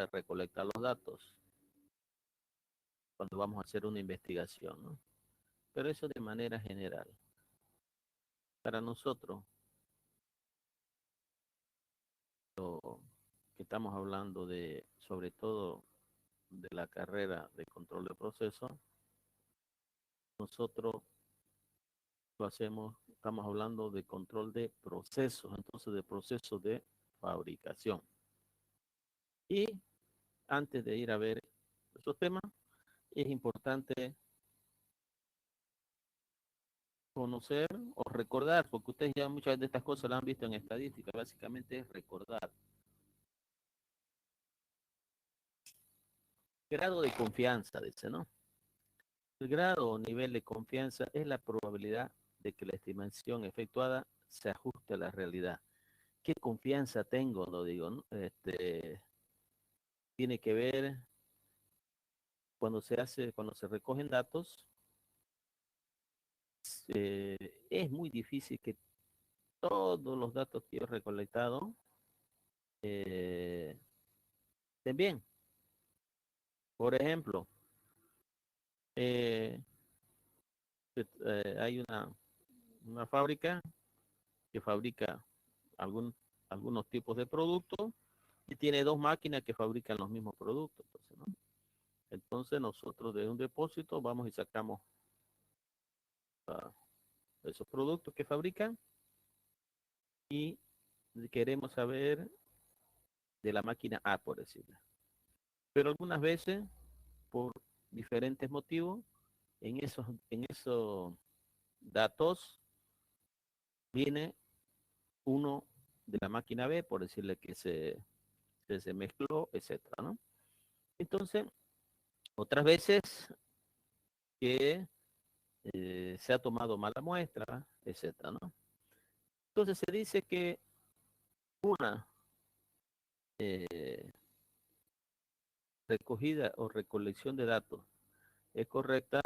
de recolectar los datos cuando vamos a hacer una investigación, ¿no? Pero eso de manera general. Para nosotros, que estamos hablando de, sobre todo, de la carrera de control de proceso, nosotros lo hacemos, estamos hablando de control de procesos, entonces de procesos de fabricación. Y antes de ir a ver esos temas, es importante conocer o recordar, porque ustedes ya muchas de estas cosas las han visto en estadística, básicamente es recordar. Grado de confianza, dice, ¿no? El grado o nivel de confianza es la probabilidad de que la estimación efectuada se ajuste a la realidad. ¿Qué confianza tengo? Lo digo, ¿no? Tiene que ver cuando se recogen datos, es muy difícil que todos los datos que yo he recolectado estén bien. Por ejemplo, eh, hay una fábrica que fabrica algunos tipos de productos y tiene dos máquinas que fabrican los mismos productos. Entonces, ¿no? Entonces nosotros de un depósito vamos y sacamos esos productos que fabrican y queremos saber de la máquina A, por decirlo. Pero algunas veces, por diferentes motivos, en esos datos viene uno de la máquina B, por decirle que se mezcló, etcétera, ¿no? Entonces, otras veces que se ha tomado mala muestra, etcétera, ¿no? Entonces se dice que una eh, recogida o recolección de datos es correcta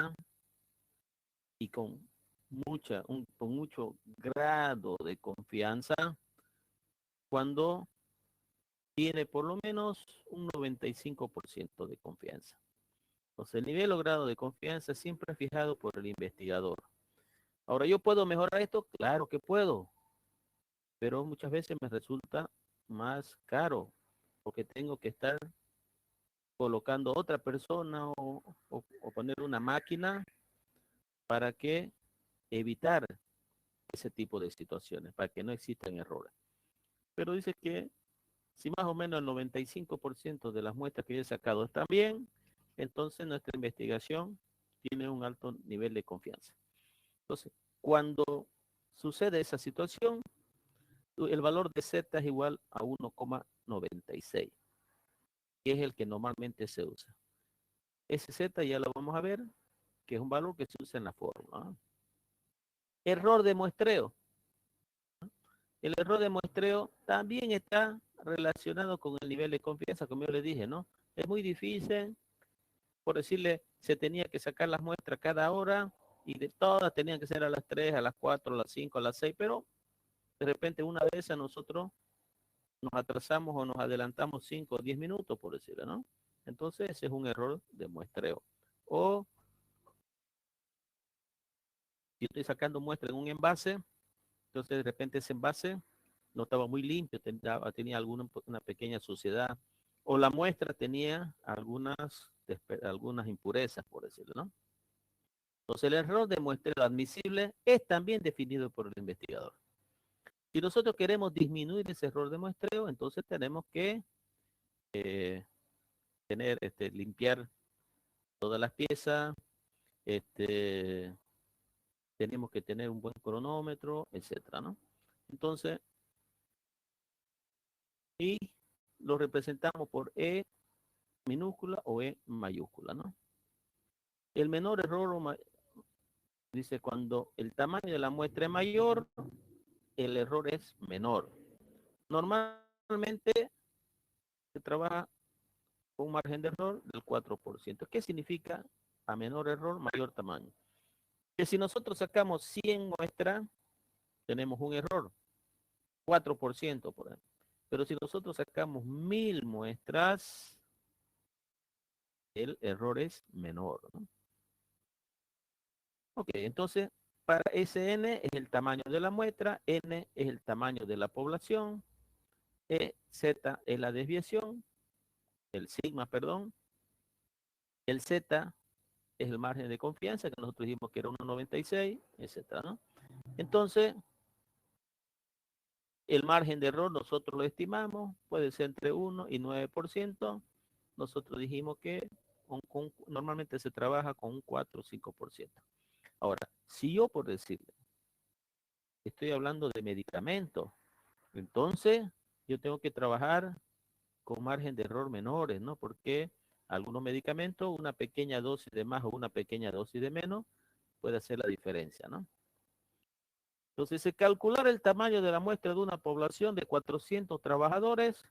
y con mucho grado de confianza cuando tiene por lo menos un 95% de confianza. Entonces, el nivel o grado de confianza siempre es fijado por el investigador. Ahora, ¿yo puedo mejorar esto? Claro que puedo, pero muchas veces me resulta más caro porque tengo que estar colocando otra persona o poner una máquina para que evitar ese tipo de situaciones, para que no existan errores. Pero dice que si más o menos el 95% de las muestras que yo he sacado están bien, entonces nuestra investigación tiene un alto nivel de confianza. Entonces, cuando sucede esa situación, el valor de Z es igual a 1,96, que es el que normalmente se usa. Ese Z ya lo vamos a ver, que es un valor que se usa en la fórmula. Error de muestreo. El error de muestreo también está relacionado con el nivel de confianza, como yo le dije, ¿no? Es muy difícil, por decirle, se tenía que sacar las muestras cada hora y de todas tenían que ser a las 3, a las 4, a las 5, a las 6, pero de repente una vez a nosotros nos atrasamos o nos adelantamos 5 o 10 minutos, por decirlo, ¿no? Entonces ese es un error de muestreo. O si estoy sacando muestra en un envase, entonces de repente ese envase no estaba muy limpio, tenía una pequeña suciedad, o la muestra tenía algunas impurezas, por decirlo, ¿no? Entonces el error de muestreo admisible es también definido por el investigador. Si nosotros queremos disminuir ese error de muestreo, entonces tenemos que eh, limpiar todas las piezas, este, tenemos que tener un buen cronómetro, etcétera, ¿no? Entonces, y lo representamos por E minúscula o E mayúscula, ¿no? El menor error, dice, cuando el tamaño de la muestra es mayor, el error es menor. Normalmente se trabaja con un margen de error del 4%. ¿Qué significa a menor error, mayor tamaño? Que si nosotros sacamos 100 muestras, tenemos un error, 4%, por ejemplo. Pero si nosotros sacamos 1000 muestras, el error es menor, ¿no? Ok, entonces para Sn es el tamaño de la muestra, n es el tamaño de la población, z es la desviación, el sigma, perdón, el z es el margen de confianza, que nosotros dijimos que era 1,96, etcétera, ¿no? Entonces, el margen de error nosotros lo estimamos, puede ser entre 1 y 9%. Nosotros dijimos que normalmente se trabaja con un 4 o 5%. Ahora, si yo por decirle, estoy hablando de medicamentos, entonces yo tengo que trabajar con margen de error menores, ¿no? Porque algunos medicamentos, una pequeña dosis de más o una pequeña dosis de menos, puede hacer la diferencia, ¿no? Entonces, se calcular el tamaño de la muestra de una población de 400 trabajadores,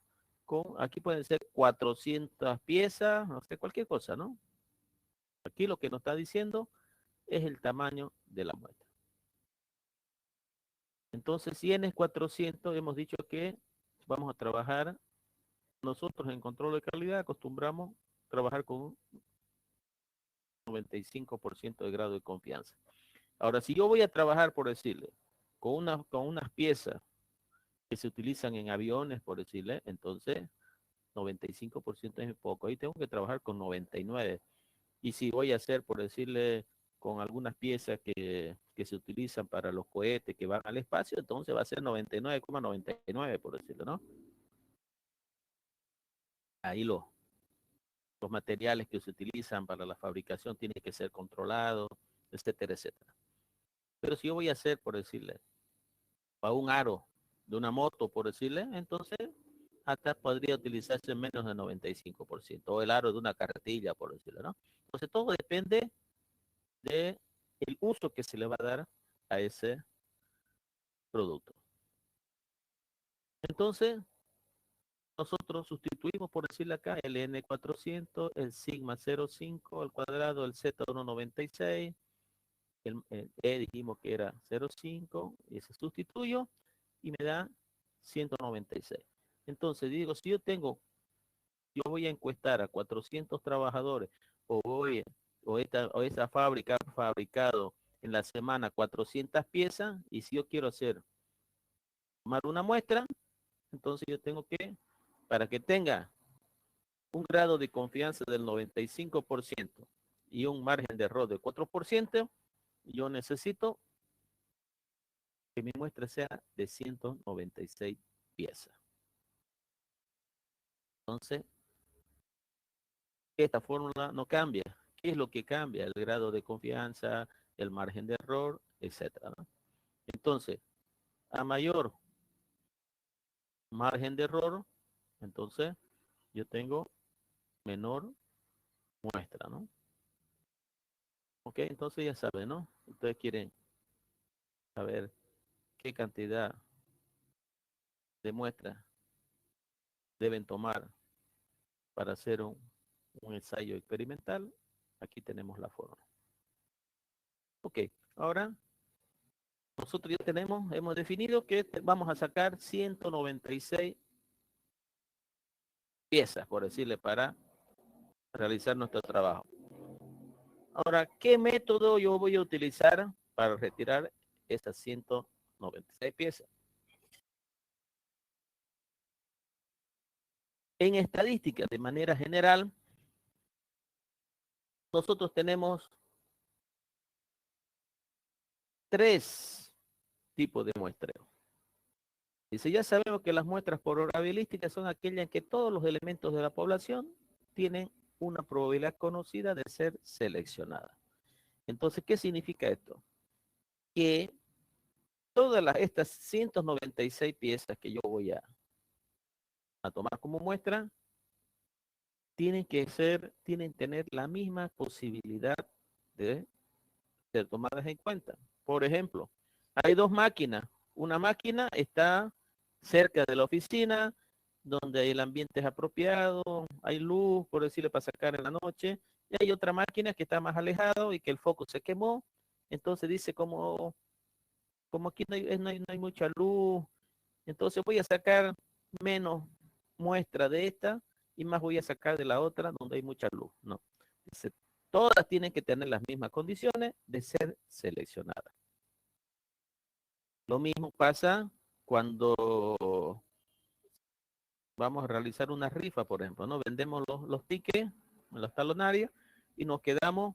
aquí pueden ser 400 piezas, no sé, cualquier cosa, ¿no? Aquí lo que nos está diciendo es el tamaño de la muestra. Entonces, si n es 400, hemos dicho que vamos a trabajar, nosotros en control de calidad acostumbramos trabajar con un 95% de grado de confianza. Ahora, si yo voy a trabajar, por decirle, con unas piezas que se utilizan en aviones, por decirle, entonces 95% es poco. Ahí tengo que trabajar con 99. Y si voy a hacer, por decirle, con algunas piezas que se utilizan para los cohetes que van al espacio, entonces va a ser 99,99, por decirlo, ¿no? Ahí los materiales que se utilizan para la fabricación tienen que ser controlados, etcétera, etcétera. Pero si yo voy a hacer, por decirle, para un aro de una moto, por decirle, entonces hasta podría utilizarse menos del 95%, o el aro de una carretilla, por decirlo, ¿no? Entonces todo depende de el uso que se le va a dar a ese producto. Entonces, nosotros sustituimos, por decirle acá, el N400, el sigma 0,5 al cuadrado, el Z196, el E dijimos que era 0,5, y se sustituyo y me da 196. Entonces digo, si yo voy a encuestar a 400 trabajadores o esta fábrica ha fabricado en la semana 400 piezas, y si yo quiero tomar una muestra, entonces yo tengo que, para que tenga un grado de confianza del 95% y un margen de error de 4%, yo necesito que mi muestra sea de 196 piezas. Entonces, esta fórmula no cambia. ¿Qué es lo que cambia? El grado de confianza, el margen de error, etcétera, ¿no? Entonces, a mayor margen de error, entonces yo tengo menor muestra, ¿no? Ok, entonces ya saben, ¿no? Ustedes quieren saber qué cantidad de muestras deben tomar para hacer un ensayo experimental. Aquí tenemos la fórmula. Ok, ahora nosotros ya hemos definido que vamos a sacar 196 piezas, por decirle, para realizar nuestro trabajo. Ahora, ¿qué método yo voy a utilizar para retirar esas 196 piezas? En estadística, de manera general, nosotros tenemos 3 tipos de muestreo. Dice, ya sabemos que las muestras por probabilística son aquellas en que todos los elementos de la población tienen una probabilidad conocida de ser seleccionada. Entonces, ¿qué significa esto? Que estas 196 piezas que yo voy a tomar como muestra tienen que tener la misma posibilidad de ser tomadas en cuenta. Por ejemplo, hay 2 máquinas. Una máquina está cerca de la oficina, donde el ambiente es apropiado, hay luz, por decirle, para sacar en la noche, y hay otra máquina que está más alejado y que el foco se quemó. Entonces dice, como aquí no hay mucha luz, entonces voy a sacar menos muestra de esta y más voy a sacar de la otra donde hay mucha luz, ¿no? Dice, todas tienen que tener las mismas condiciones de ser seleccionadas. Lo mismo pasa cuando vamos a realizar una rifa, por ejemplo, ¿no? Vendemos los tickets, los talonarios, y nos quedamos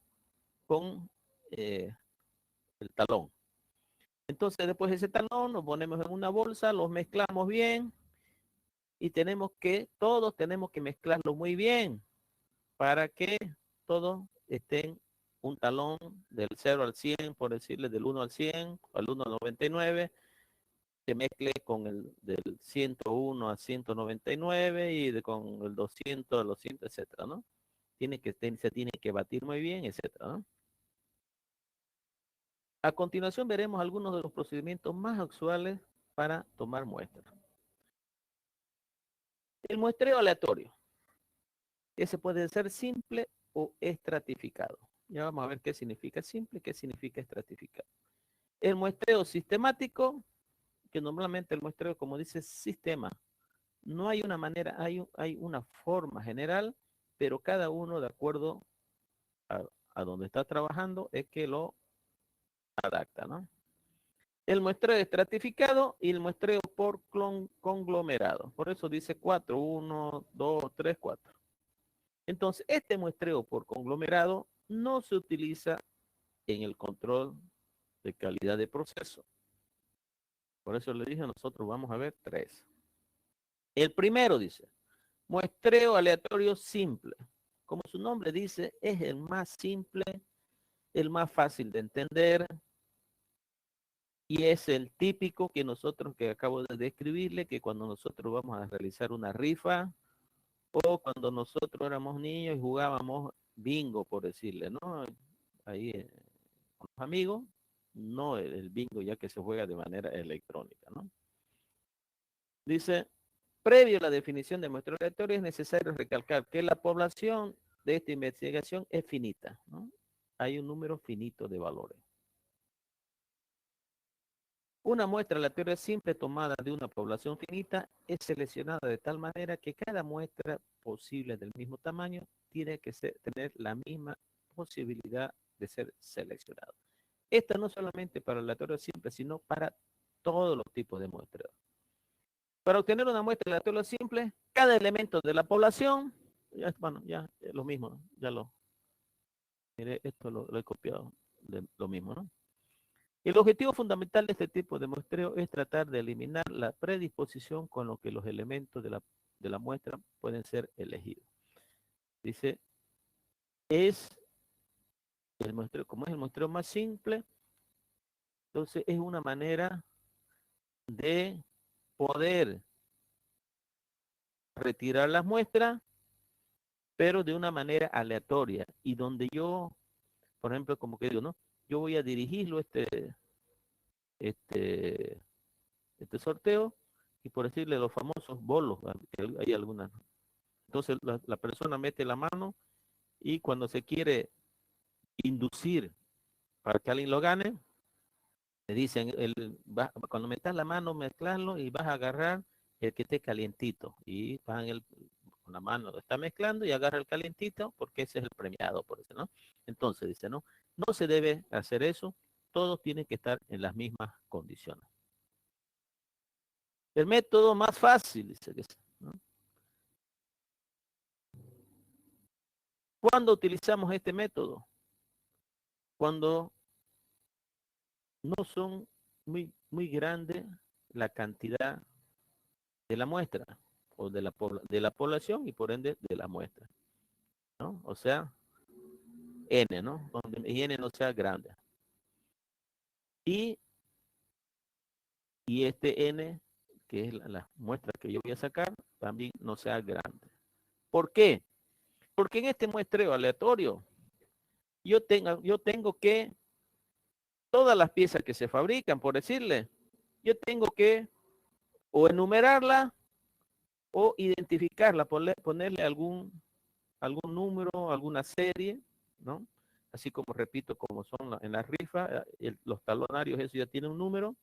con el talón. Entonces, después de ese talón, nos ponemos en una bolsa, los mezclamos bien, y todos tenemos que mezclarlo muy bien, para que todos estén un talón del 0 al 100, por decirle del 1 al 100, al 1 al 99, se mezcle con el del 101 a 199 y con el 200 a los 100, etcétera, ¿no? Se tiene que batir muy bien, etcétera, ¿no? A continuación veremos algunos de los procedimientos más usuales para tomar muestras. El muestreo aleatorio. Ese puede ser simple o estratificado. Ya vamos a ver qué significa simple y qué significa estratificado. El muestreo sistemático, que normalmente el muestreo, como dice sistema, no hay una manera, hay una forma general, pero cada uno de acuerdo a donde está trabajando es que lo adapta, ¿no? El muestreo estratificado y el muestreo por conglomerado. Por eso dice 4, 1, 2, 3, 4. Entonces, este muestreo por conglomerado no se utiliza en el control de calidad de proceso. Por eso le dije, nosotros vamos a ver 3. El primero dice, muestreo aleatorio simple. Como su nombre dice, es el más simple, el más fácil de entender y es el típico que nosotros, que acabo de describirle, que cuando nosotros vamos a realizar una rifa o cuando nosotros éramos niños y jugábamos bingo, por decirle, ¿no? Ahí con los amigos, no el bingo ya que se juega de manera electrónica, ¿no? Dice, previo a la definición de muestreo aleatorio es necesario recalcar que la población de esta investigación es finita, ¿no? Hay un número finito de valores. Una muestra aleatoria simple tomada de una población finita es seleccionada de tal manera que cada muestra posible del mismo tamaño tiene que tener la misma posibilidad de ser seleccionado. Esta no solamente para el aleatorio simple, sino para todos los tipos de muestras. Para obtener una muestra aleatoria simple, cada elemento de la población, ya lo mismo, ya mire, esto lo he copiado, lo mismo, ¿no? El objetivo fundamental de este tipo de muestreo es tratar de eliminar la predisposición con lo que los elementos de la muestra pueden ser elegidos. Dice, es el muestreo, como es el muestreo más simple, entonces es una manera de poder retirar las muestras, pero de una manera aleatoria y donde yo, por ejemplo, como que digo, ¿no? Yo voy a dirigirlo este, este sorteo y por decirle los famosos bolos, hay algunas. Entonces la persona mete la mano y cuando se quiere inducir para que alguien lo gane, le dicen, cuando metas la mano, mezclarlo y vas a agarrar el que esté calientito. Y van con la mano, lo está mezclando y agarra el calientito porque ese es el premiado, por eso, ¿no? Entonces dice, no, no se debe hacer eso, todos tienen que estar en las mismas condiciones. El método más fácil, dice que es, ¿no? ¿Cuándo utilizamos este método? Cuando no son muy grandes la cantidad de la muestra o de la población y por ende de la muestra, ¿no? O sea, N, ¿no? Donde N no sea grande. Y este N, que es la muestra que yo voy a sacar, también no sea grande. ¿Por qué? Porque en este muestreo aleatorio, yo tengo que, todas las piezas que se fabrican, por decirle, yo tengo que o enumerarla o identificarla, ponerle algún número, alguna serie, ¿no? Así como repito, como son en la rifa, los talonarios, eso ya tiene un número.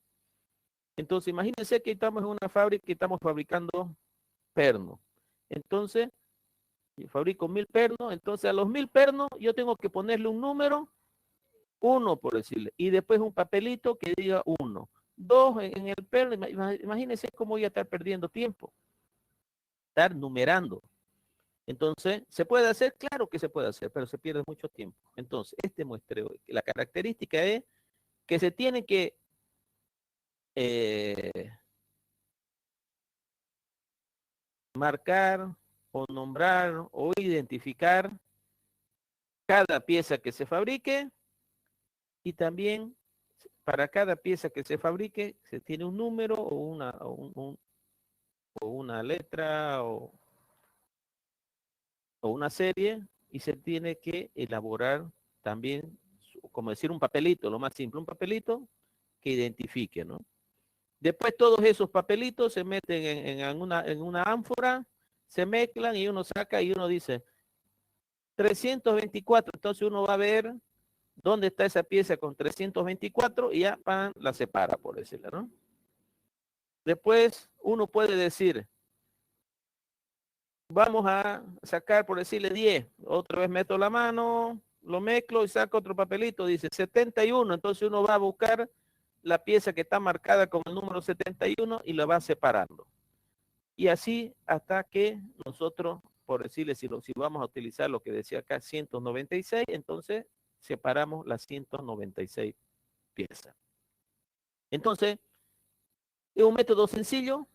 Entonces, imagínense que estamos en una fábrica y estamos fabricando perno. Entonces, Yo fabrico 1000 pernos, entonces a los 1000 pernos yo tengo que ponerle un número, 1 por decirle, y después un papelito que diga 1. 2 en el perno, imagínense cómo voy a estar perdiendo tiempo, estar numerando. Entonces, ¿se puede hacer? Claro que se puede hacer, pero se pierde mucho tiempo. Entonces, este muestreo, la característica es que se tiene que eh, marcar o nombrar o identificar cada pieza que se fabrique, y también para cada pieza que se fabrique se tiene un número o una letra o una serie, y se tiene que elaborar también, como decir, un papelito, lo más simple, un papelito que identifique, ¿no? Después todos esos papelitos se meten en una ánfora, se mezclan y uno saca y uno dice 324, entonces uno va a ver dónde está esa pieza con 324 y ya la separa, por decirlo, ¿no? Después uno puede decir, vamos a sacar, por decirle 10, otra vez meto la mano, lo mezclo y saco otro papelito, dice 71, entonces uno va a buscar la pieza que está marcada con el número 71 y la va separando. Y así hasta que nosotros, por decirle, si vamos a utilizar lo que decía acá, 196, entonces separamos las 196 piezas. Entonces, es un método sencillo.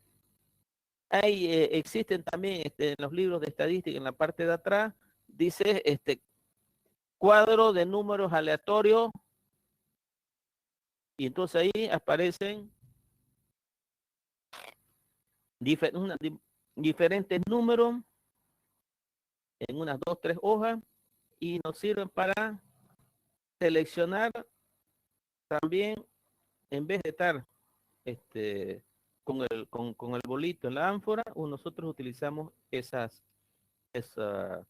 Existen también en los libros de estadística, en la parte de atrás, dice cuadro de números aleatorios, y entonces ahí aparecen diferentes números en unas 2, 3 hojas, y nos sirven para seleccionar también, en vez de estar con el bolito en la ánfora, nosotros utilizamos esa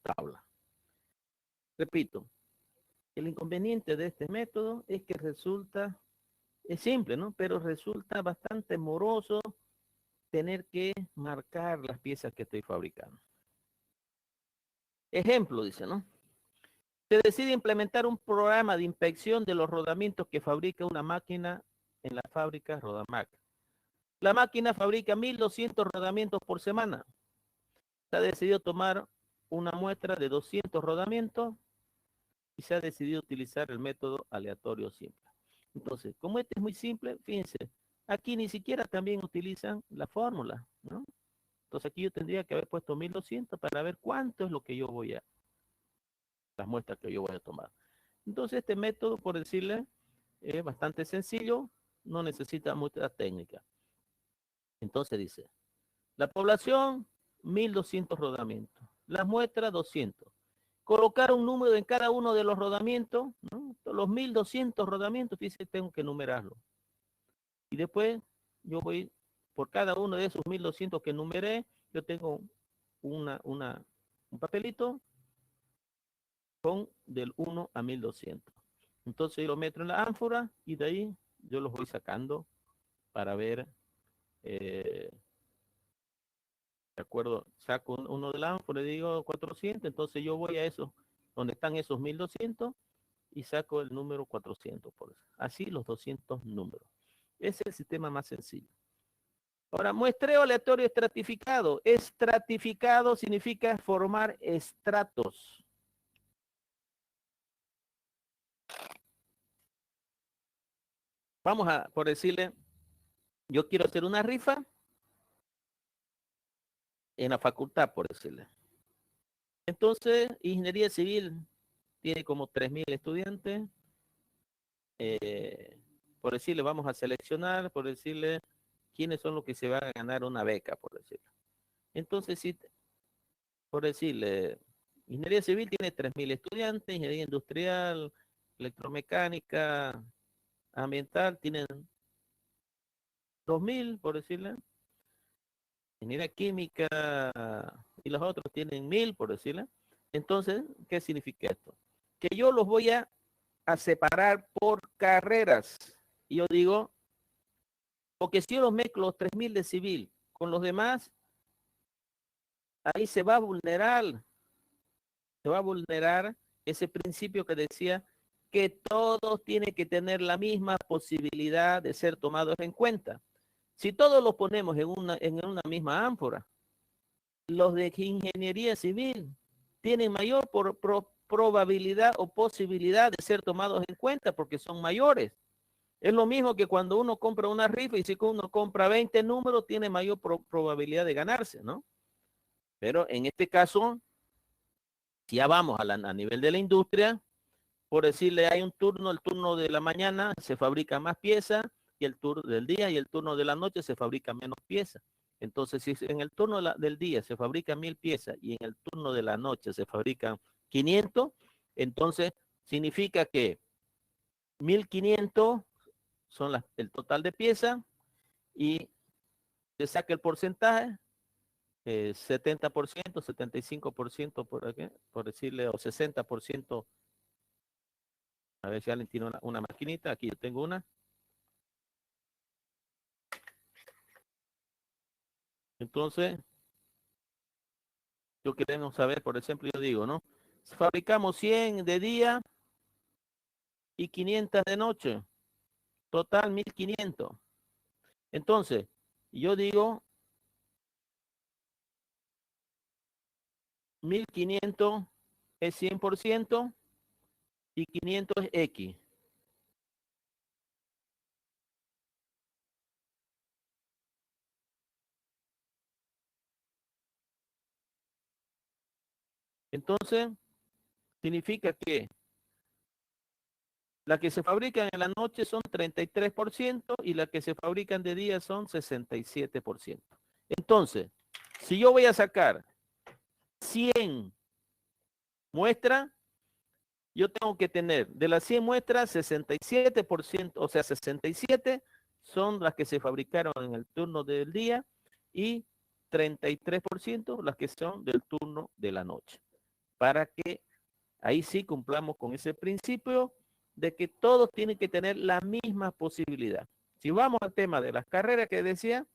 tabla. Repito, el inconveniente de este método es que es simple, ¿no? Pero resulta bastante moroso tener que marcar las piezas que estoy fabricando. Ejemplo, dice, ¿no? Se decide implementar un programa de inspección de los rodamientos que fabrica una máquina en la fábrica Rodamac. La máquina fabrica 1200 rodamientos por semana. Se ha decidido tomar una muestra de 200 rodamientos y se ha decidido utilizar el método aleatorio simple. Entonces, como este es muy simple, fíjense, aquí ni siquiera también utilizan la fórmula, ¿no? Entonces aquí yo tendría que haber puesto 1200 para ver cuánto es lo que las muestras que yo voy a tomar. Entonces este método, por decirle, es bastante sencillo, no necesita mucha técnica. Entonces dice, la población, 1200 rodamientos. Las muestras, 200. Colocar un número en cada uno de los rodamientos, ¿no? Los 1200 rodamientos, fíjense, tengo que numerarlo. Y después yo voy, por cada uno de esos 1200 que numeré, yo tengo un papelito con del 1 a 1200. Entonces yo lo meto en la ánfora y de ahí yo los voy sacando para ver, de acuerdo, saco uno de la ánfora y digo 400, entonces yo voy a eso, donde están esos 1200 y saco el número 400, por eso. Así los 200 números. Ese es el sistema más sencillo. Ahora, muestreo aleatorio estratificado. Estratificado significa formar estratos. Vamos a, por decirle, yo quiero hacer una rifa en la facultad, por decirle. Entonces, ingeniería civil tiene como 3000 estudiantes. Por decirle, vamos a seleccionar, por decirle, quiénes son los que se van a ganar una beca, por decirlo. Entonces, si, por decirle, ingeniería civil tiene 3000 estudiantes, ingeniería industrial, electromecánica, ambiental tienen 2000, por decirle. Ingeniería química y los otros tienen 1000, por decirle. Entonces, ¿qué significa esto? Que yo los voy a separar por carreras. Y yo digo, porque si yo los mezclo los 3000 de civil con los demás, ahí se va a vulnerar se va a vulnerar ese principio que decía que todos tienen que tener la misma posibilidad de ser tomados en cuenta. Si todos los ponemos en una misma ánfora, los de ingeniería civil tienen mayor probabilidad o posibilidad de ser tomados en cuenta porque son mayores. Es lo mismo que cuando uno compra una rifa y si uno compra 20 números, tiene mayor probabilidad de ganarse, ¿no? Pero en este caso, si ya vamos a nivel de la industria, por decirle, hay un turno, el turno de la mañana se fabrica más piezas y el turno del día y el turno de la noche se fabrica menos piezas. Entonces, si en el turno del día se fabrican 1000 piezas y en el turno de la noche se fabrican 500, entonces significa que 1500 son el total de piezas y se saca el porcentaje, 70%, 75% por aquí, por decirle, o 60%. A ver si alguien tiene una maquinita. Aquí yo tengo una. Entonces, yo queremos saber, por ejemplo, yo digo, ¿no? Fabricamos 100 de día y 500 de noche. Total 1500. Entonces, yo digo 1500 es 100% y 500 es X. Entonces, significa que las que se fabrican en la noche son 33% y las que se fabrican de día son 67%. Entonces, si yo voy a sacar 100 muestras, yo tengo que tener de las 100 muestras, 67%, o sea, 67 son las que se fabricaron en el turno del día y 33% las que son del turno de la noche. Para que ahí sí cumplamos con ese principio de que todos tienen que tener la misma posibilidad. Si vamos al tema de las carreras que decía,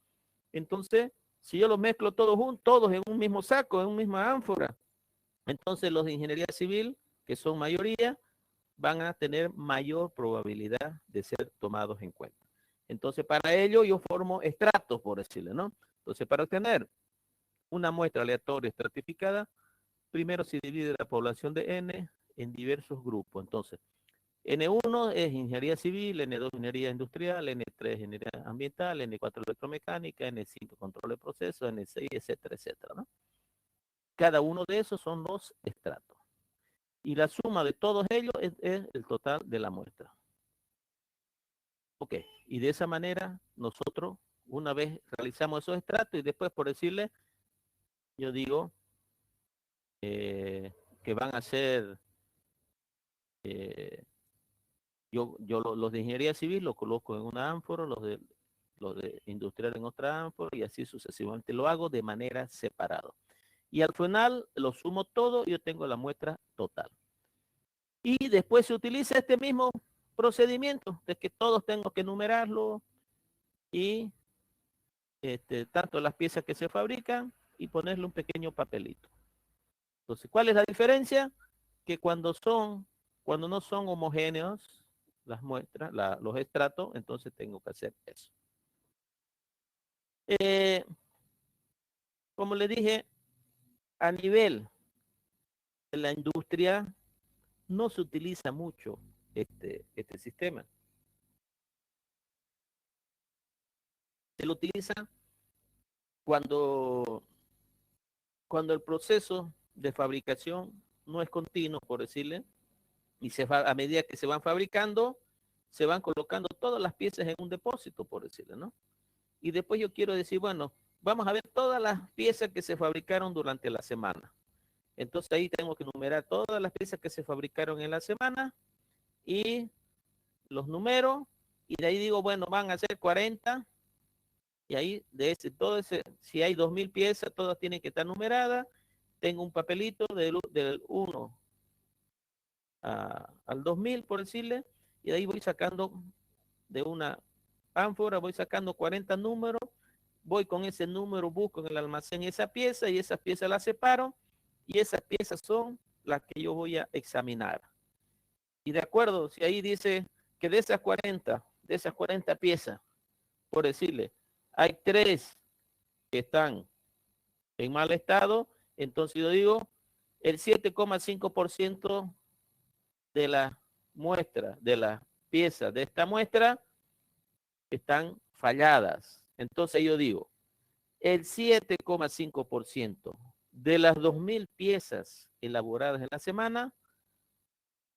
entonces, si yo los mezclo todos juntos, todos en un mismo saco, en una misma ánfora, entonces los de ingeniería civil, que son mayoría, van a tener mayor probabilidad de ser tomados en cuenta. Entonces, para ello yo formo estratos, por decirle, ¿no? Entonces, para obtener una muestra aleatoria estratificada, primero se divide la población de N en diversos grupos. Entonces, N1 es ingeniería civil, N2 ingeniería industrial, N3 ingeniería ambiental, N4 electromecánica, N5 control de procesos, N6, etcétera, etcétera, ¿no? Cada uno de esos son los estratos. Y la suma de todos ellos es el total de la muestra. Ok, y de esa manera nosotros una vez realizamos esos estratos y después por decirle, yo digo que van a ser, eh, los de ingeniería civil los coloco en una ánfora, los de industrial en otra ánfora y así sucesivamente. Lo hago de manera separada. Y al final lo sumo todo y yo tengo la muestra total. Y después se utiliza este mismo procedimiento de que todos tengo que numerarlo y tanto las piezas que se fabrican y ponerle un pequeño papelito. Entonces, ¿cuál es la diferencia? Que cuando no son homogéneos las muestras, los estratos, entonces tengo que hacer eso. Eh, como le dije, a nivel de la industria no se utiliza mucho este sistema. Se lo utiliza cuando, cuando el proceso de fabricación no es continuo, por decirle, y a medida que se van fabricando, se van colocando todas las piezas en un depósito, por decirle, ¿no? Y después yo quiero decir, bueno, vamos a ver todas las piezas que se fabricaron durante la semana. Entonces ahí tengo que numerar todas las piezas que se fabricaron en la semana y los números, y de ahí digo, bueno, van a ser 40, y ahí si hay 2000 piezas, todas tienen que estar numeradas. Tengo un papelito del 1 al 2000, por decirle, y de ahí voy sacando de una ánfora, voy sacando 40 números, voy con ese número, busco en el almacén esa pieza y esas piezas las separo y esas piezas son las que yo voy a examinar. Y de acuerdo, si ahí dice que de esas 40 piezas, por decirle, hay 3 que están en mal estado, entonces yo digo, el 7,5% de la muestra, de las piezas de esta muestra, están falladas. Entonces yo digo, el 7,5% de las 2.000 piezas elaboradas en la semana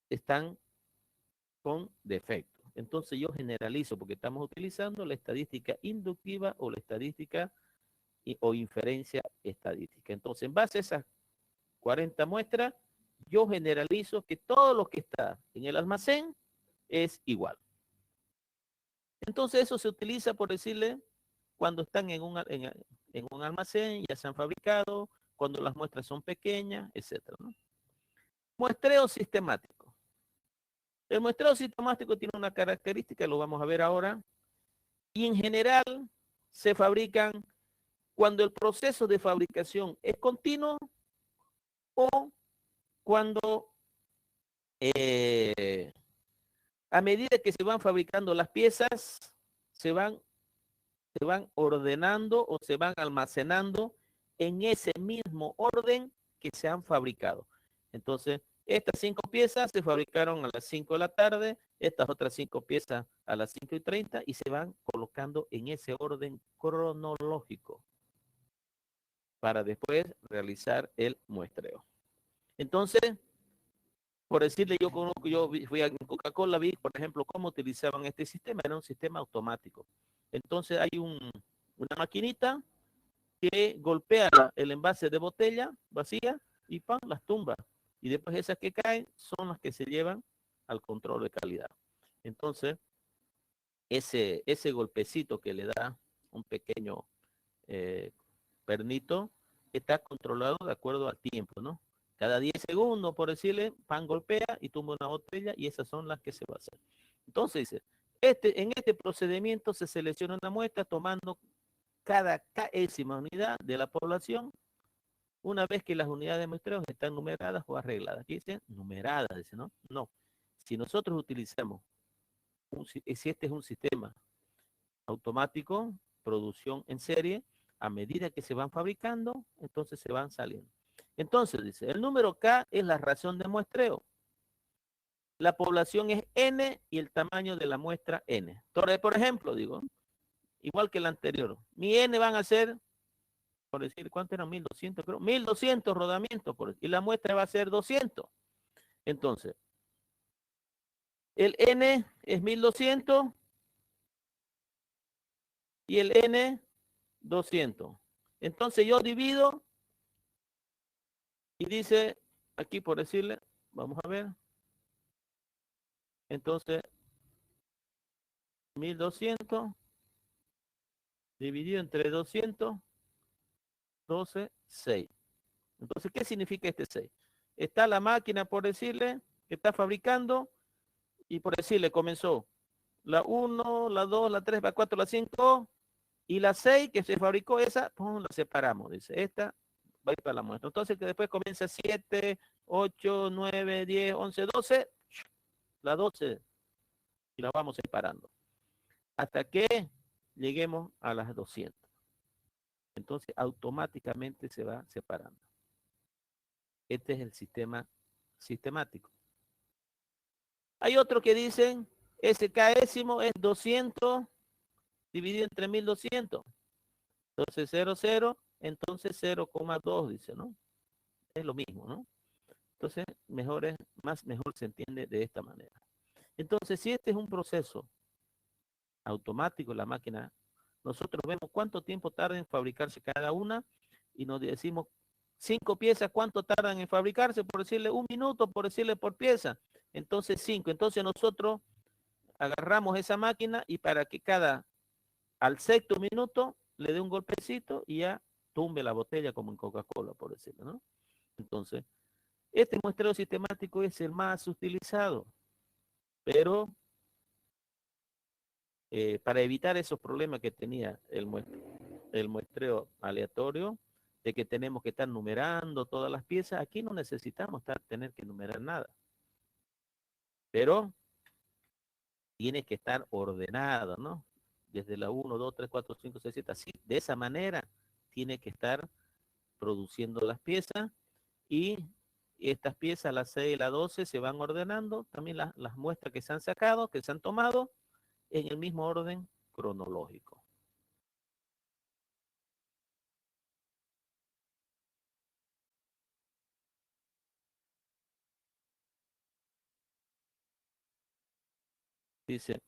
están con defecto. Entonces yo generalizo porque estamos utilizando la estadística inductiva o la estadística o inferencia estadística. Entonces, en base a esas 40 muestras, yo generalizo que todo lo que está en el almacén es igual. Entonces eso se utiliza, por decirle, cuando están en un almacén, ya se han fabricado, cuando las muestras son pequeñas, etcétera, ¿no? Muestreo sistemático. El muestreo sistemático tiene una característica, lo vamos a ver ahora, y en general se fabrican cuando el proceso de fabricación es continuo o cuando a medida que se van fabricando las piezas, se van ordenando o se van almacenando en ese mismo orden que se han fabricado. Entonces, estas 5 piezas se fabricaron a las 5 de la tarde, estas otras 5 piezas a las 5:30 y se van colocando en ese orden cronológico para después realizar el muestreo. Entonces, por decirle, yo fui a Coca-Cola, vi, por ejemplo, cómo utilizaban este sistema. Era un sistema automático. Entonces hay una maquinita que golpea el envase de botella vacía y ¡pam!, las tumba. Y después esas que caen son las que se llevan al control de calidad. Entonces, ese golpecito que le da un pequeño pernito está controlado de acuerdo al tiempo, ¿no? Cada 10 segundos, por decirle, pan golpea y tumba una botella y esas son las que se va a hacer. Entonces dice, en este procedimiento se selecciona una muestra tomando cada késima unidad de la población una vez que las unidades de muestreo están numeradas o arregladas. Aquí dice numeradas, dice, ¿no? No. Si nosotros utilizamos, si este es un sistema automático, producción en serie, a medida que se van fabricando, entonces se van saliendo. Entonces dice, el número K es la razón de muestreo. La población es N y el tamaño de la muestra N. Entonces, por ejemplo, digo, igual que el anterior, mi N van a ser, por decir, ¿cuánto eran? 1.200, creo. 1.200 rodamientos, y la muestra va a ser 200. Entonces, el N es 1.200 y el N 200. Entonces yo divido y dice, aquí por decirle, vamos a ver. Entonces, 1.200 dividido entre 200, 12, 6. Entonces, ¿qué significa este 6? Está la máquina, por decirle, que está fabricando y por decirle, comenzó la 1, la 2, la 3, la 4, la 5 y la 6 que se fabricó esa, pues la separamos. Dice, esta va a ir para la muestra. Entonces, que después comienza 7, 8, 9, 10, 11, 12, la 12 y la vamos separando. Hasta que lleguemos a las 200. Entonces, automáticamente se va separando. Este es el sistema sistemático. Hay otro que dicen, ese késimo es 200 dividido entre 1.200. Entonces, 0,0, entonces 0,2 dice, ¿no? Es lo mismo, ¿no? Entonces, mejor se entiende de esta manera. Entonces, si este es un proceso automático, la máquina, nosotros vemos cuánto tiempo tarda en fabricarse cada una y nos decimos 5 piezas, cuánto tardan en fabricarse, por decirle 1 minuto, por decirle por pieza. Entonces 5. Entonces nosotros agarramos esa máquina y para que al 6º minuto le dé un golpecito y ya tumbe la botella como en Coca-Cola, por decirlo, ¿no? Entonces, este muestreo sistemático es el más utilizado, pero para evitar esos problemas que tenía el muestreo aleatorio, de que tenemos que estar numerando todas las piezas. Aquí no necesitamos tener que numerar nada. Pero tiene que estar ordenado, ¿no? Desde la 1, 2, 3, 4, 5, 6, 7, así. De esa manera tiene que estar produciendo las piezas y estas piezas, las 6 y las 12, se van ordenando. También las muestras que se han sacado, que se han tomado, en el mismo orden cronológico. Dice,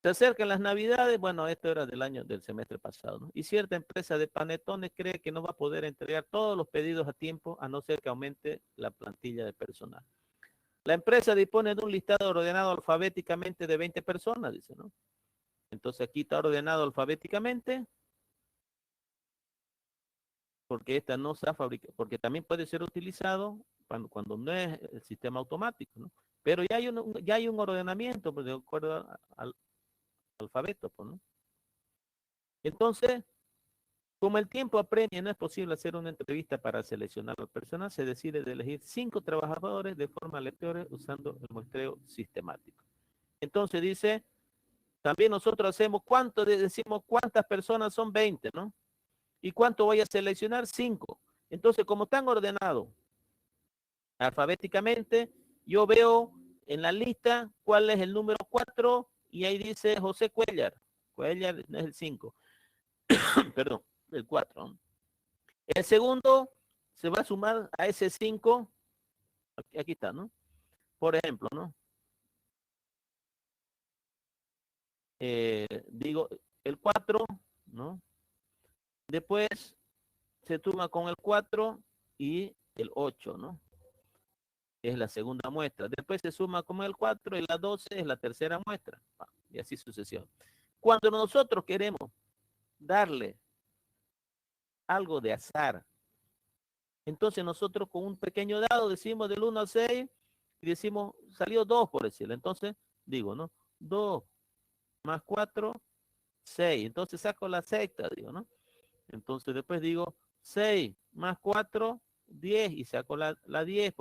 se acercan las navidades, bueno, esto era del semestre pasado, ¿no? Y cierta empresa de panetones cree que no va a poder entregar todos los pedidos a tiempo, a no ser que aumente la plantilla de personal. La empresa dispone de un listado ordenado alfabéticamente de 20 personas, dice, ¿no? Entonces aquí está ordenado alfabéticamente, porque esta no se ha fabricado, porque también puede ser utilizado cuando no es el sistema automático, ¿no? Pero ya hay un ordenamiento, pues, de acuerdo al alfabeto, pues, ¿no? Entonces, como el tiempo apremia y no es posible hacer una entrevista para seleccionar al personal, se decide de elegir 5 trabajadores de forma aleatoria usando el muestreo sistemático. Entonces dice, también nosotros hacemos decimos cuántas personas son 20, ¿no? ¿Y cuánto voy a seleccionar? 5. Entonces, como están ordenados alfabéticamente, yo veo en la lista cuál es el número 4 y ahí dice José Cuellar. Cuellar es el 5. Perdón, el 4. ¿No? El segundo se va a sumar a ese 5. Aquí está, ¿no? Por ejemplo, ¿no? Digo, el 4, ¿no? Después se suma con el 4 y el 8, ¿no? Es la segunda muestra. Después se suma con el 4 y la 12 es la tercera muestra. Y así sucesión. Cuando nosotros queremos darle algo de azar, entonces nosotros con un pequeño dado decimos del 1 al 6 y decimos, salió 2 por decirlo. Entonces digo, ¿no? 2 más 4, 6. Entonces saco la sexta, digo, ¿no? Entonces después digo 6 más 4, 10 y saco la 10.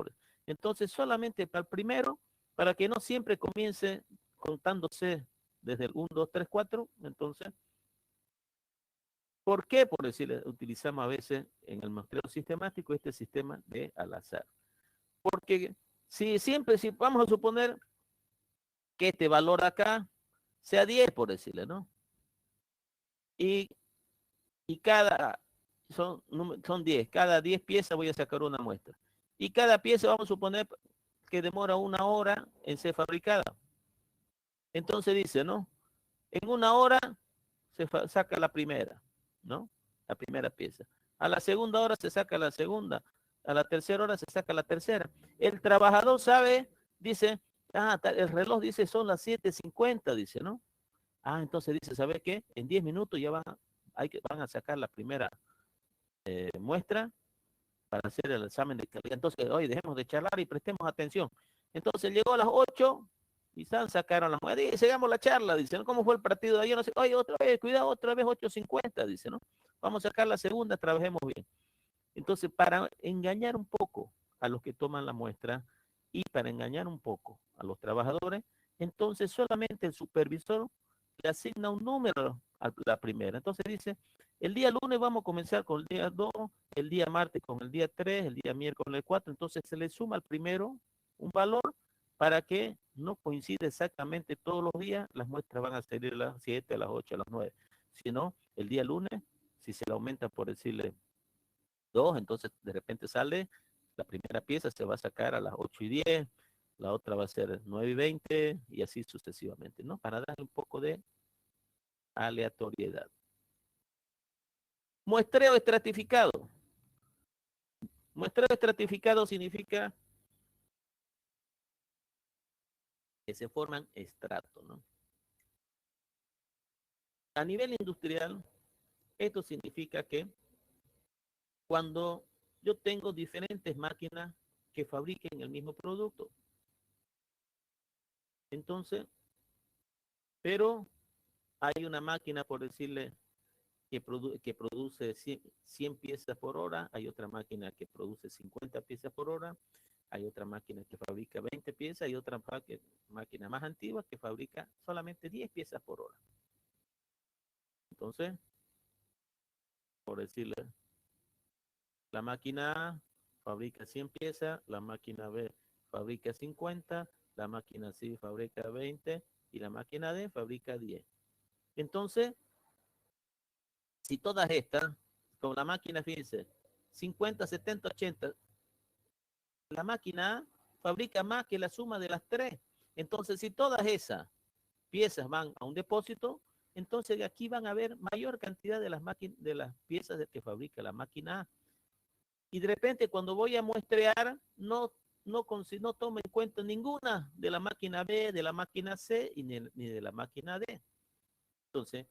Entonces solamente para el primero, para que no siempre comience contándose desde el 1, 2, 3, 4. Entonces, ¿por qué? Por decirle, utilizamos a veces en el muestreo sistemático este sistema de al azar. Porque si vamos a suponer que este valor acá sea 10, por decirle, ¿no? Y, y son 10, cada 10 piezas voy a sacar una muestra. Y cada pieza vamos a suponer que demora 1 hora en ser fabricada. Entonces dice, ¿no? En 1 hora se saca la primera, ¿no? La primera pieza. A la segunda hora se saca la segunda. A la tercera hora se saca la tercera. El trabajador sabe, dice, el reloj dice son las 7:50, dice, ¿no? Entonces dice, ¿sabes qué? En 10 minutos ya van a sacar la primera muestra para hacer el examen de calidad. Entonces, hoy dejemos de charlar y prestemos atención. Entonces llegó a las 8 y sacaron las muestras y seguimos la charla, dice, ¿no? ¿Cómo fue el partido de ayer? No sé, oye, otra vez, cuidado, otra vez 8:50, dice, ¿no? Vamos a sacar la segunda, trabajemos bien. Entonces, para engañar un poco a los que toman la muestra y para engañar un poco a los trabajadores, entonces solamente el supervisor le asigna un número a la primera. Entonces dice, el día lunes vamos a comenzar con el día 2, el día martes con el día 3, el día miércoles 4. Entonces se le suma al primero un valor para que no coincide exactamente todos los días. Las muestras van a salir a las 7, a las 8, a las 9. Sino el día lunes, si se le aumenta por decirle 2, entonces de repente sale la primera pieza, se va a sacar a las 8:10, la otra va a ser 9:20 y así sucesivamente, ¿no? Para darle un poco de aleatoriedad. Muestreo estratificado. Muestreo estratificado significa que se forman estratos, ¿no? A nivel industrial, esto significa que cuando yo tengo diferentes máquinas que fabriquen el mismo producto, entonces, pero hay una máquina, por decirle, que produce 100 piezas por hora, hay otra máquina que produce 50 piezas por hora, hay otra máquina que fabrica 20 piezas y otra máquina más antigua que fabrica solamente 10 piezas por hora. Entonces, por decirle, la máquina A fabrica 100 piezas, la máquina B fabrica 50, la máquina C fabrica 20 y la máquina D fabrica 10. Entonces, si todas estas, con la máquina, fíjense, 50, 70, 80, la máquina A fabrica más que la suma de las tres. Entonces, si todas esas piezas van a un depósito, entonces aquí van a haber mayor cantidad de las piezas que fabrica la máquina A. Y de repente cuando voy a muestrear, no tomo en cuenta ninguna de la máquina B, de la máquina C y ni de la máquina D. Entonces,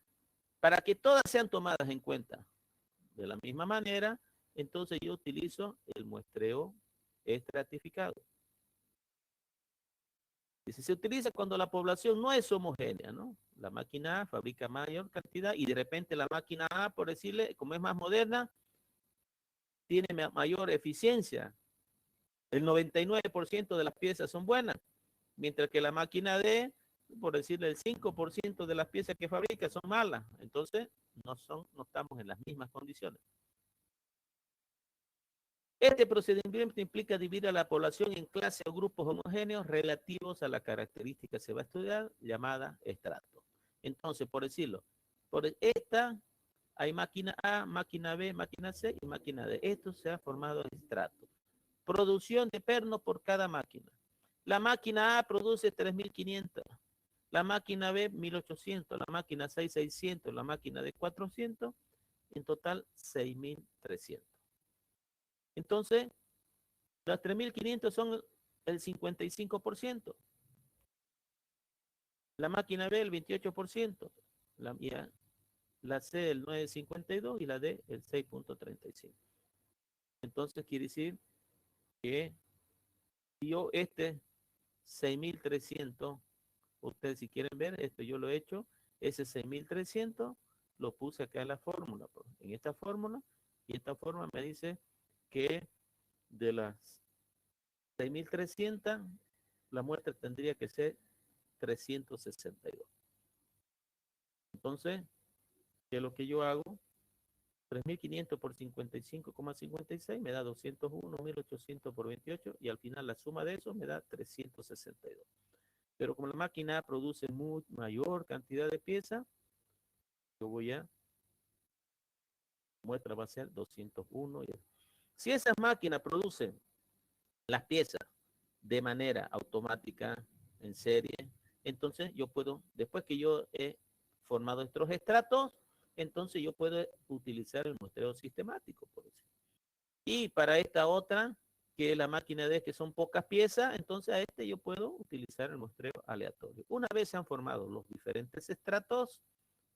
para que todas sean tomadas en cuenta de la misma manera, entonces yo utilizo el muestreo estratificado. Y si se utiliza cuando la población no es homogénea, ¿no? La máquina A fabrica mayor cantidad y de repente la máquina A, por decirle, como es más moderna, tiene mayor eficiencia. El 99% de las piezas son buenas, mientras que la máquina D, por decirle, el 5% de las piezas que fabrica son malas. Entonces, no estamos en las mismas condiciones. Este procedimiento implica dividir a la población en clases o grupos homogéneos relativos a la característica que se va a estudiar, llamada estrato. Entonces, por decirlo, por esta hay máquina A, máquina B, máquina C y máquina D. Esto se ha formado en estrato. Producción de perno por cada máquina. La máquina A produce 3.500, la máquina B 1.800, la máquina C 600, la máquina D 400, en total 6.300. Entonces, las 3.500 son el 55%. La máquina B el 28%. La C el 9.52 y la D el 6.35. Entonces quiere decir que yo 6.300, ustedes si quieren ver, esto yo lo he hecho, ese 6.300 lo puse acá en la fórmula. En esta fórmula, y esta fórmula me dice que de las 6.300, la muestra tendría que ser 362. Entonces, ¿qué es lo que yo hago? 3.500 por 55,56 me da 201, 1.800 por 28 y al final la suma de eso me da 362. Pero como la máquina produce mayor cantidad de piezas, yo voy a, muestra va a ser 201. Si esas máquinas producen las piezas de manera automática, en serie, entonces yo puedo, después que yo he formado estos estratos, entonces yo puedo utilizar el muestreo sistemático, por decirlo. Y para esta otra, que es la máquina de que son pocas piezas, entonces a este yo puedo utilizar el muestreo aleatorio. Una vez se han formado los diferentes estratos,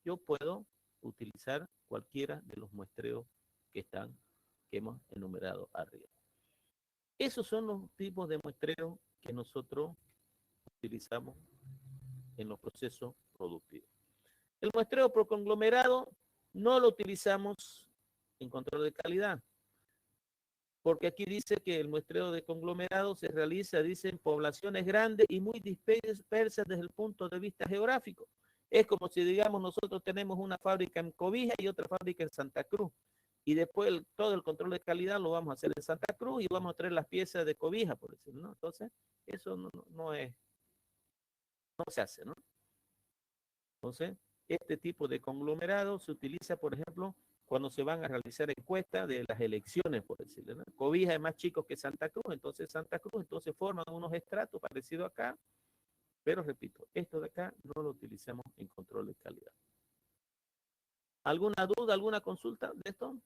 yo puedo utilizar cualquiera de los muestreos que hemos enumerado arriba. Esos son los tipos de muestreo que nosotros utilizamos en los procesos productivos. El muestreo por conglomerado no lo utilizamos en control de calidad, porque aquí dice que el muestreo de conglomerado se realiza, dice, en poblaciones grandes y muy dispersas desde el punto de vista geográfico. Es como si, digamos, nosotros tenemos una fábrica en Cobija y otra fábrica en Santa Cruz. Y después todo el control de calidad lo vamos a hacer en Santa Cruz y vamos a traer las piezas de Cobija, por decirlo, ¿no? Entonces, eso no se hace, ¿no? Entonces, este tipo de conglomerado se utiliza, por ejemplo, cuando se van a realizar encuestas de las elecciones, por decirlo, ¿no? Cobija es más chico que Santa Cruz, entonces forman unos estratos parecidos acá, pero repito, esto de acá no lo utilizamos en control de calidad. ¿Alguna duda, alguna consulta de esto?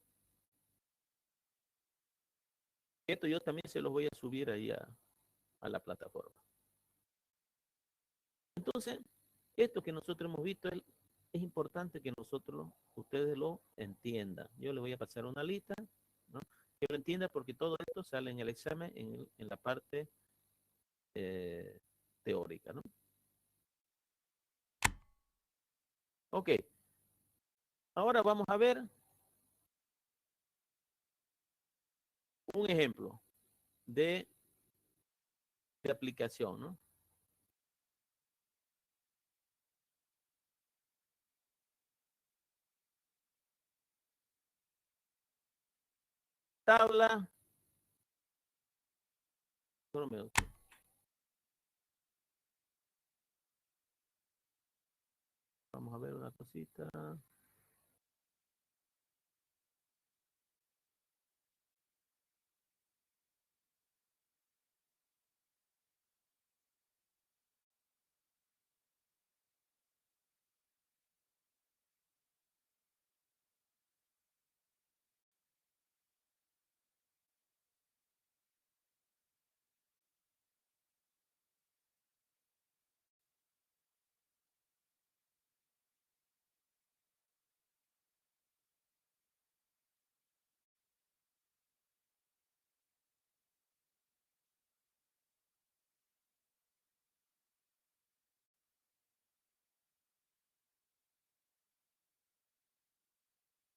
Esto yo también se los voy a subir ahí a la plataforma. Entonces, esto que nosotros hemos visto es importante que ustedes lo entiendan. Yo les voy a pasar una lista, ¿no? Que lo entiendan porque todo esto sale en el examen en la parte teórica, ¿no? Ok. Ahora vamos a ver un ejemplo de aplicación, ¿no? Tabla. Vamos a ver una cosita.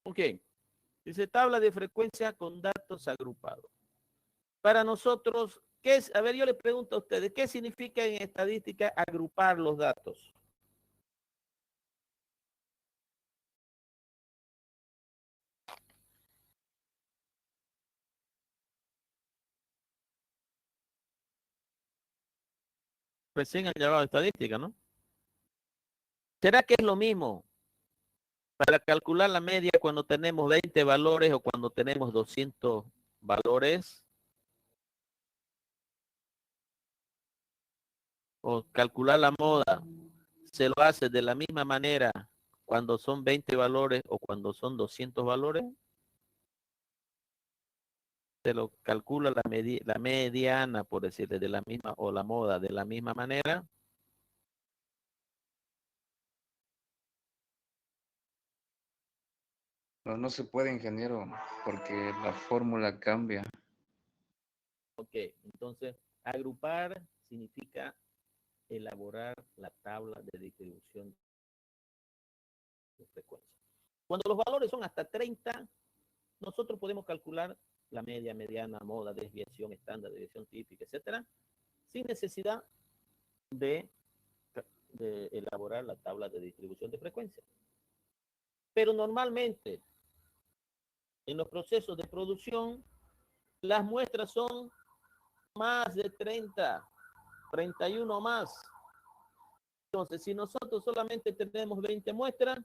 Ok. Dice tabla de frecuencia con datos agrupados. Para nosotros, ¿qué es? A ver, yo le pregunto a ustedes, ¿qué significa en estadística agrupar los datos? Recién han llamado estadística, ¿no? ¿Será que es lo mismo para calcular la media cuando tenemos 20 valores o cuando tenemos 200 valores? O calcular la moda, ¿se lo hace de la misma manera cuando son 20 valores o cuando son 200 valores? Se lo calcula la mediana, por decirle, de la misma, o la moda de la misma manera. No, no se puede, ingeniero, porque la fórmula cambia. Ok, entonces agrupar significa elaborar la tabla de distribución de frecuencia. Cuando los valores son hasta 30, nosotros podemos calcular la media, mediana, moda, desviación estándar, desviación típica, etcétera, sin necesidad de, de elaborar la tabla de distribución de frecuencia. Pero normalmente en los procesos de producción, las muestras son más de 30, 31 más. Entonces, si nosotros solamente tenemos 20 muestras,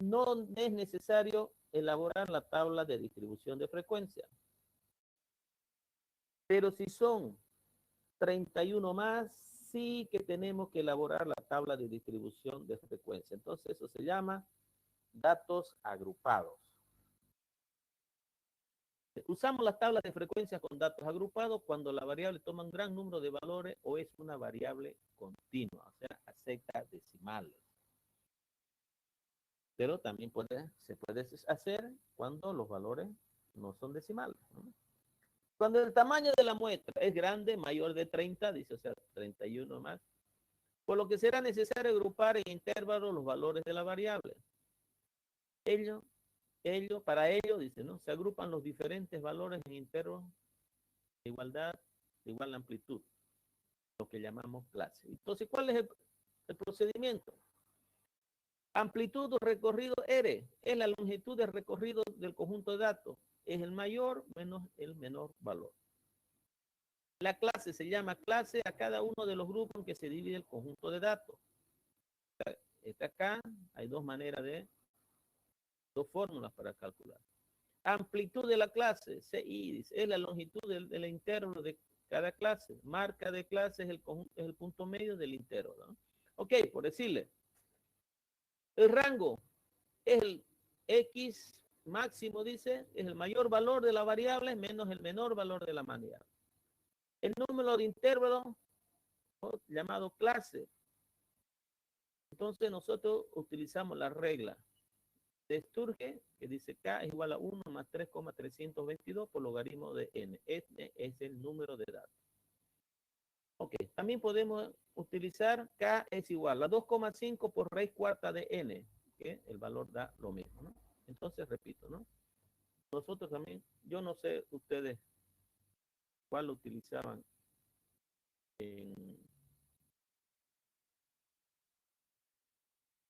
no es necesario elaborar la tabla de distribución de frecuencia. Pero si son 31 más, sí que tenemos que elaborar la tabla de distribución de frecuencia. Entonces, eso se llama datos agrupados. Usamos las tablas de frecuencia con datos agrupados cuando la variable toma un gran número de valores o es una variable continua, o sea, acepta decimales. Pero también se puede hacer cuando los valores no son decimales, ¿no? Cuando el tamaño de la muestra es grande, mayor de 30, dice, o sea, 31 más, por lo que será necesario agrupar en intervalos los valores de la variable. Para ello, dice, ¿no? Se agrupan los diferentes valores en intervalos de igualdad, de igual amplitud, lo que llamamos clase. Entonces, ¿cuál es el procedimiento? Amplitud o recorrido R es la longitud de recorrido del conjunto de datos. Es el mayor menos el menor valor. La clase se llama clase a cada uno de los grupos en que se divide el conjunto de datos. Acá hay dos fórmulas para calcular. Amplitud de la clase, CI, es la longitud del intervalo de cada clase. Marca de clase es el punto medio del intervalo, ¿no? Ok, por decirle, el rango es el X máximo, dice, es el mayor valor de la variable menos el menor valor de la variable. El número de intervalos, ¿no?, llamado clase. Entonces nosotros utilizamos la regla de Sturge, que dice K es igual a 1 más 3,322 por logaritmo de N. Este es el número de datos. Ok, también podemos utilizar K es igual a 2,5 por raíz cuarta de N, que el valor da lo mismo, ¿no? Entonces, repito, ¿no? Nosotros también, yo no sé ustedes cuál utilizaban en,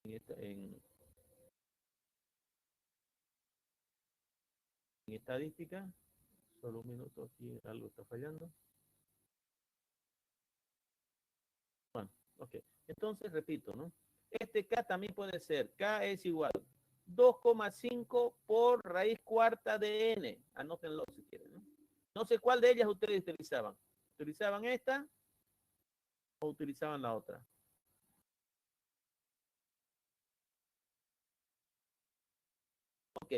en estadística. Solo un minuto, aquí algo está fallando. Bueno, ok. Entonces, repito, ¿no? Este K también puede ser, K es igual 2,5 por raíz cuarta de N. Anótenlo si quieren, ¿no? No sé cuál de ellas ustedes utilizaban. ¿Utilizaban esta o utilizaban la otra? Ok.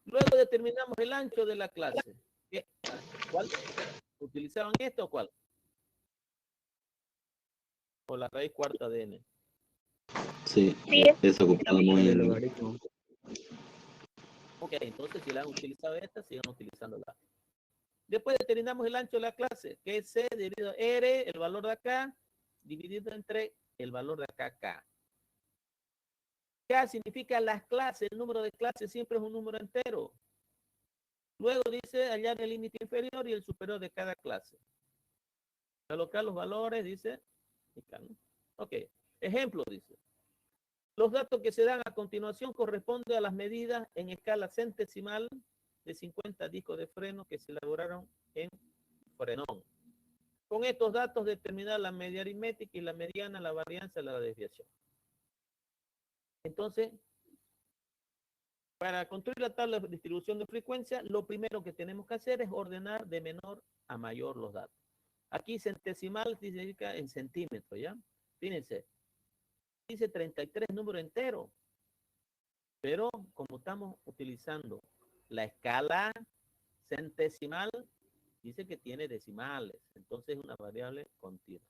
Luego determinamos el ancho de la clase. ¿Qué? ¿Cuál? ¿Utilizaban esta o cuál? O la raíz cuarta de N. Sí, eso ocupamos El en... logaritmo. Ok, entonces si la han utilizado esta, sigan utilizándola. Después determinamos el ancho de la clase, que es C dividido R, el valor de acá, dividido entre el valor de acá, K. K significa las clases, el número de clases siempre es un número entero. Luego dice hallar el límite inferior y el superior de cada clase. Colocar los valores, dice. Ok, ejemplo, dice. Los datos que se dan a continuación corresponden a las medidas en escala centesimal de 50 discos de freno que se elaboraron en Frenón. Con estos datos determinar la media aritmética y la mediana, la varianza de la desviación. Entonces, para construir la tabla de distribución de frecuencia, lo primero que tenemos que hacer es ordenar de menor a mayor los datos. Aquí centesimal significa en centímetros, ¿ya? Fíjense, dice 33 número entero, pero como estamos utilizando la escala centesimal, dice que tiene decimales, entonces es una variable continua.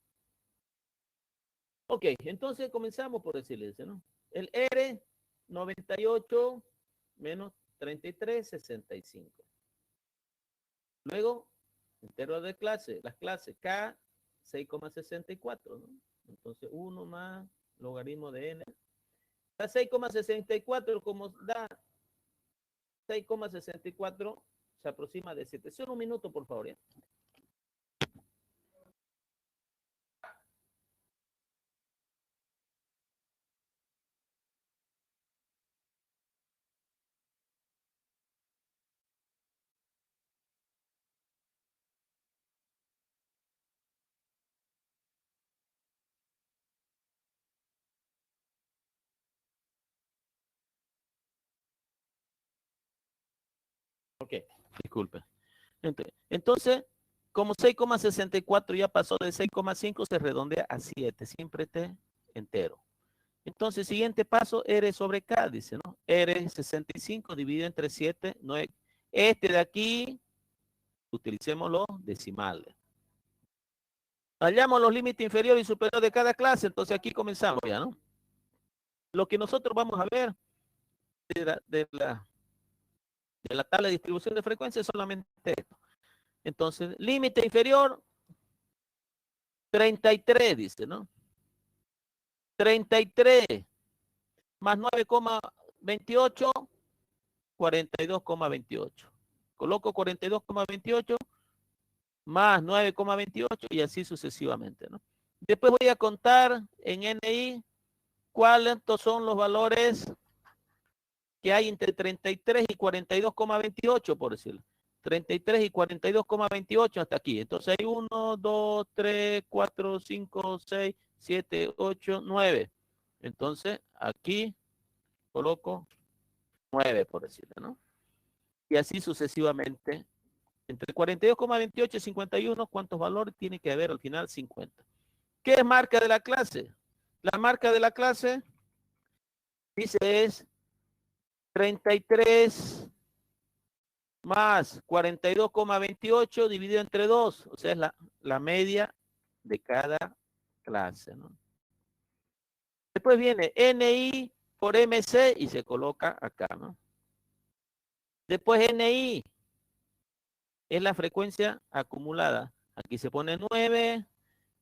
Ok, entonces comenzamos por decirles, ¿no? El R, 98 menos 33, 65. Luego, entero de clase, las clases K, 6,64, ¿no? Entonces, 1 más logaritmo de N. La 6,64, como da 6,64, se aproxima de 7. Solo un minuto, por favor, ¿ya? Ok, disculpe. Entonces, como 6,64 ya pasó de 6,5, se redondea a 7, siempre esté entero. Entonces, siguiente paso, R sobre K, dice, ¿no? R 65 dividido entre 7, 9. Este de aquí, utilicemos los decimales. Hallamos los límites inferior y superior de cada clase, entonces aquí comenzamos ya, ¿no? Lo que nosotros vamos a ver de la tabla de distribución de frecuencia es solamente esto. Entonces, límite inferior, 33, dice, ¿no? 33 más 9,28, 42,28. Coloco 42,28 más 9,28 y así sucesivamente, ¿no? Después voy a contar en NI cuáles son los valores que hay entre 33 y 42,28, por decirlo. 33 y 42,28 hasta aquí. Entonces hay 1, 2, 3, 4, 5, 6, 7, 8, 9. Entonces aquí coloco 9, por decirlo, ¿no? Y así sucesivamente. Entre 42,28 y 51, ¿cuántos valores tiene que haber al final? 50. ¿Qué es marca de la clase? La marca de la clase, dice, es 33 más 42,28 dividido entre 2. O sea, es la media de cada clase, ¿no? Después viene NI por MC y se coloca acá, ¿no? Después NI es la frecuencia acumulada. Aquí se pone 9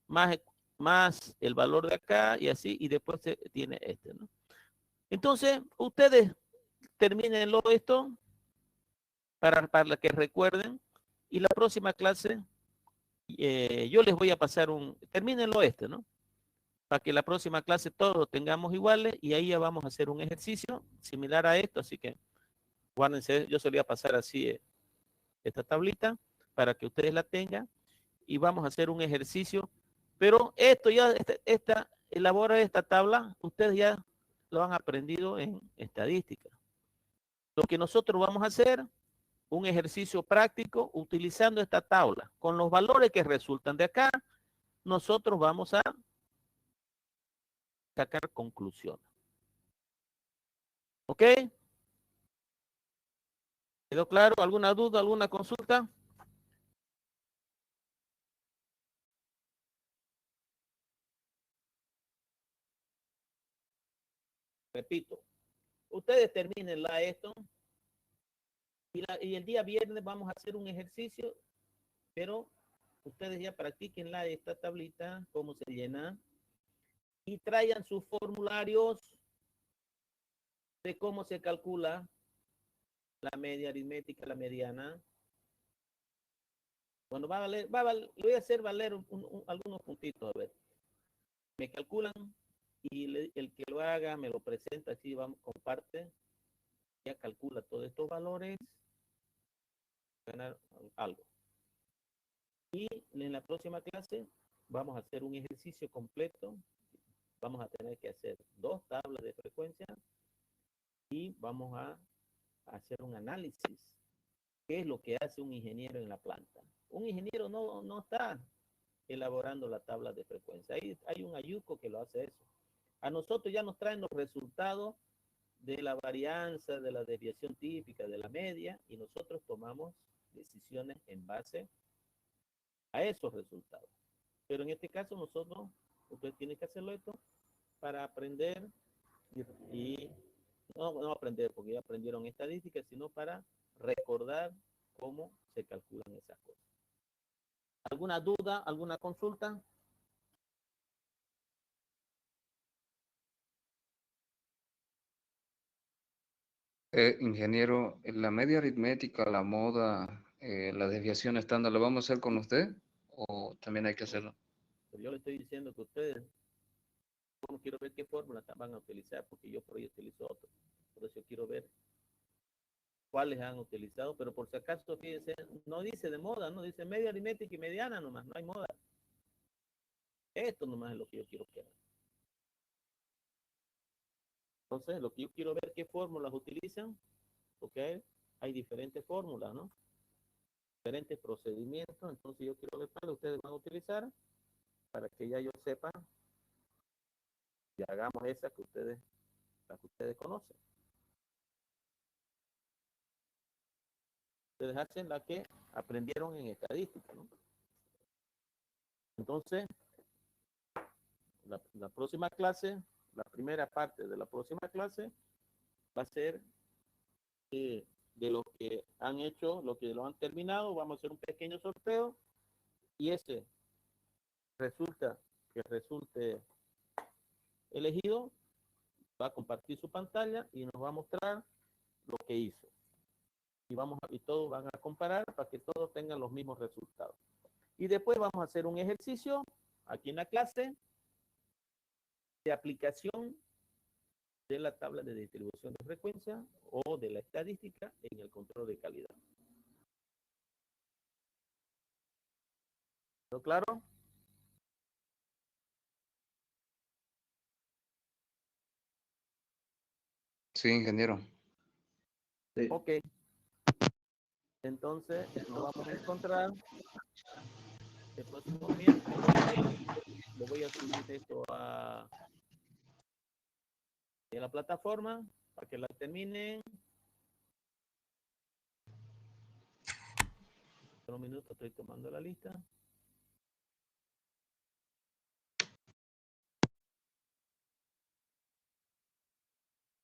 más el valor de acá y así, y después se tiene este, ¿no? Entonces, ustedes termínenlo esto para que recuerden. Y la próxima clase, yo les voy a pasar termínenlo ¿no? Para que la próxima clase todos tengamos iguales y ahí ya vamos a hacer un ejercicio similar a esto. Así que guárdense, yo se lo voy a pasar así esta tablita para que ustedes la tengan y vamos a hacer un ejercicio. Pero esto ya, elabora esta tabla, ustedes ya lo han aprendido en estadística. Lo que nosotros vamos a hacer, un ejercicio práctico utilizando esta tabla. Con los valores que resultan de acá, nosotros vamos a sacar conclusiones. ¿Ok? ¿Quedó claro? ¿Alguna duda, alguna consulta? Repito, ustedes termínenla esto y el día viernes vamos a hacer un ejercicio, pero ustedes ya practiquen esta tablita, cómo se llena, y traigan sus formularios de cómo se calcula la media aritmética, la mediana. Bueno, le voy a hacer valer algunos puntitos, a ver. Me calculan y el que lo haga me lo presenta, así vamos, comparte, ya calcula todos estos valores, ganar algo. Y en la próxima clase vamos a hacer un ejercicio completo. Vamos a tener que hacer 2 tablas de frecuencia y vamos a hacer un análisis. ¿Qué es lo que hace un ingeniero en la planta? Un ingeniero no está elaborando la tabla de frecuencia. Hay un ayuco que lo hace eso. A nosotros ya nos traen los resultados de la varianza, de la desviación típica, de la media, y nosotros tomamos decisiones en base a esos resultados. Pero en este caso ustedes tienen que hacerlo esto para aprender y no aprender porque ya aprendieron estadística, sino para recordar cómo se calculan esas cosas. ¿Alguna duda, alguna consulta? Ingeniero, la media aritmética, la moda, la desviación estándar, ¿lo vamos a hacer con usted o también hay que hacerlo? Pero yo le estoy diciendo que ustedes, no quiero ver qué fórmula van a utilizar, porque yo por ahí utilizo otro. Por eso quiero ver cuáles han utilizado, pero por si acaso, fíjense, no dice de moda, no dice media aritmética y mediana nomás, no hay moda. Esto nomás es lo que yo quiero ver. Entonces, lo que yo quiero ver qué fórmulas utilizan, porque hay diferentes fórmulas, ¿no? Diferentes procedimientos, entonces yo quiero ver cuáles ustedes van a utilizar para que ya yo sepa y hagamos esa la que ustedes conocen. Ustedes hacen la que aprendieron en estadística, ¿no? Entonces, la próxima clase, la primera parte de la próxima clase va a ser de lo que han hecho, lo que lo han terminado, vamos a hacer un pequeño sorteo y ese resulte elegido va a compartir su pantalla y nos va a mostrar lo que hizo. Y todos van a comparar para que todos tengan los mismos resultados. Y después vamos a hacer un ejercicio aquí en la clase de aplicación de la tabla de distribución de frecuencia o de la estadística en el control de calidad. ¿Todo claro? Sí, ingeniero. Sí. Ok. Entonces nos vamos a encontrar el próximo miércoles. Le voy a subir esto a la plataforma para que la terminen. Un minuto, estoy tomando la lista.